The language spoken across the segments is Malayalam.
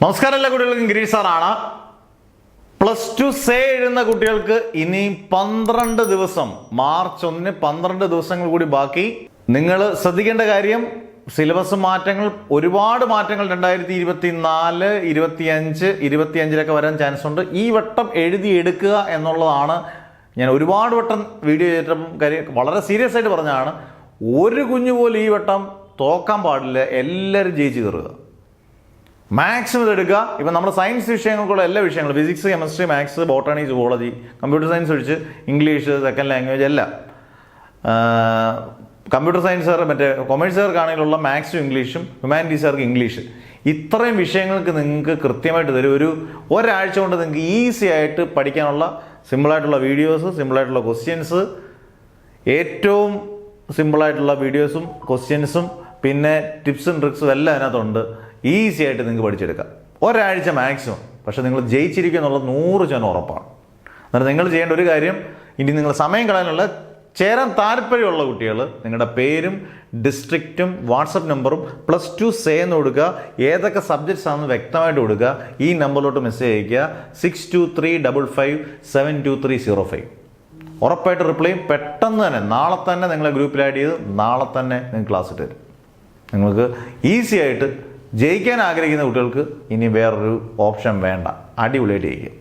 നമസ്കാരം, എല്ലാ കുട്ടികൾക്കും ഗിരീഷ് സാറാണ്. +2 സേ എഴുതുന്ന കുട്ടികൾക്ക് ഇനി 12 ദിവസം, മാർച്ച് 1 12 ദിവസങ്ങൾ കൂടി ബാക്കി. നിങ്ങൾ ശ്രദ്ധിക്കേണ്ട കാര്യം, സിലബസ് മാറ്റങ്ങൾ, ഒരുപാട് മാറ്റങ്ങൾ 2024, 25, 25 വരാൻ ചാൻസ് ഉണ്ട്. ഈ വട്ടം എഴുതിയെടുക്കുക എന്നുള്ളതാണ്. ഞാൻ ഒരുപാട് വട്ടം വീഡിയോ ചെയ്തിട്ടും കാര്യം വളരെ സീരിയസ് ആയിട്ട് പറഞ്ഞതാണ്. ഒരു കുഞ്ഞു പോലും ഈ വട്ടം തോക്കാൻ പാടില്ല. എല്ലാവരും ജയിച്ച് കയറുക, മാക്സിമം ഇതെടുക്കുക. ഇപ്പം നമ്മുടെ സയൻസ് വിഷയങ്ങൾക്കുള്ള എല്ലാ വിഷയങ്ങളും, physics, chemistry, maths, botany, zoology, computer science ഒഴിച്ച് ഇംഗ്ലീഷ്, സെക്കൻഡ് ലാംഗ്വേജ് എല്ലാം, കമ്പ്യൂട്ടർ സയൻസുകാർ മറ്റേ കൊമേഴ്സുകാർക്കാണെങ്കിലുള്ള മാത്സും ഇംഗ്ലീഷും, ഹ്യൂമാനിറ്റീസുകാർക്ക് ഇംഗ്ലീഷ്, ഇത്രയും വിഷയങ്ങൾക്ക് നിങ്ങൾക്ക് കൃത്യമായിട്ട് തരും. ഒരാഴ്ച കൊണ്ട് നിങ്ങൾക്ക് ഈസി ആയിട്ട് പഠിക്കാനുള്ള സിമ്പിളായിട്ടുള്ള വീഡിയോസ്, സിമ്പിളായിട്ടുള്ള ക്വസ്റ്റ്യൻസ്, ഏറ്റവും സിമ്പിളായിട്ടുള്ള വീഡിയോസും ക്വസ്റ്റ്യൻസും പിന്നെ ടിപ്സും ട്രിക്സും എല്ലാം അതിനകത്തുണ്ട്. ഈസി ആയിട്ട് നിങ്ങൾക്ക് പഠിച്ചെടുക്കാം, ഒരാഴ്ച മാക്സിമം. പക്ഷെ നിങ്ങൾ ജയിച്ചിരിക്കുക എന്നുള്ളത് 100% ഉറപ്പാണ്. അന്നേരം നിങ്ങൾ ചെയ്യേണ്ട ഒരു കാര്യം, ഇനി നിങ്ങൾ സമയം കളയാനുള്ള, ചേരാൻ താല്പര്യമുള്ള കുട്ടികൾ നിങ്ങളുടെ പേരും ഡിസ്ട്രിക്റ്റും വാട്സപ്പ് നമ്പറും +2 സേ എന്ന് കൊടുക്കുക. ഏതൊക്കെ സബ്ജക്ട്സ് ആണെന്ന് വ്യക്തമായിട്ട് കൊടുക്കുക. ഈ നമ്പറിലോട്ട് മെസ്സേജ് അയക്കുക 6235572305. ഉറപ്പായിട്ട് റിപ്ലൈ പെട്ടെന്ന് തന്നെ, നാളെ തന്നെ നിങ്ങളെ ഗ്രൂപ്പിൽ ആഡ് ചെയ്ത് നാളെ തന്നെ നിങ്ങൾക്ക് ക്ലാസ് ഇട്ട് തരും. നിങ്ങൾക്ക് ഈസി ആയിട്ട് ജയിക്കാൻ ആഗ്രഹിക്കുന്ന കുട്ടികൾക്ക് ഇനി വേറൊരു ഓപ്ഷൻ വേണ്ട, അടിപൊളിയായിട്ട് ജയിക്കുക.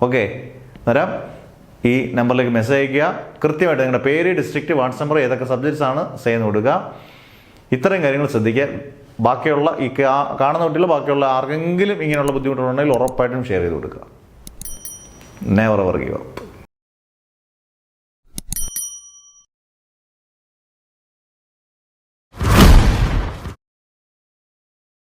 ഓക്കെ, അന്നേരം ഈ നമ്പറിലേക്ക് മെസ്സേജ് അയക്കുക. കൃത്യമായിട്ട് നിങ്ങളുടെ പേര്, ഡിസ്ട്രിക്റ്റ്, വാട്സ് നമ്പർ, ഏതൊക്കെ സബ്ജക്ട്സ് ആണ് ചെയ്യുന്ന കൊടുക്കുക. ഇത്രയും കാര്യങ്ങൾ ശ്രദ്ധിക്കുക. ബാക്കിയുള്ള ഈ കാണുന്ന കുട്ടികൾ ബാക്കിയുള്ള ആർക്കെങ്കിലും ഇങ്ങനെയുള്ള ബുദ്ധിമുട്ടുകളുണ്ടെങ്കിൽ ഉറപ്പായിട്ടും ഷെയർ ചെയ്ത് കൊടുക്കുക. Never ever give up.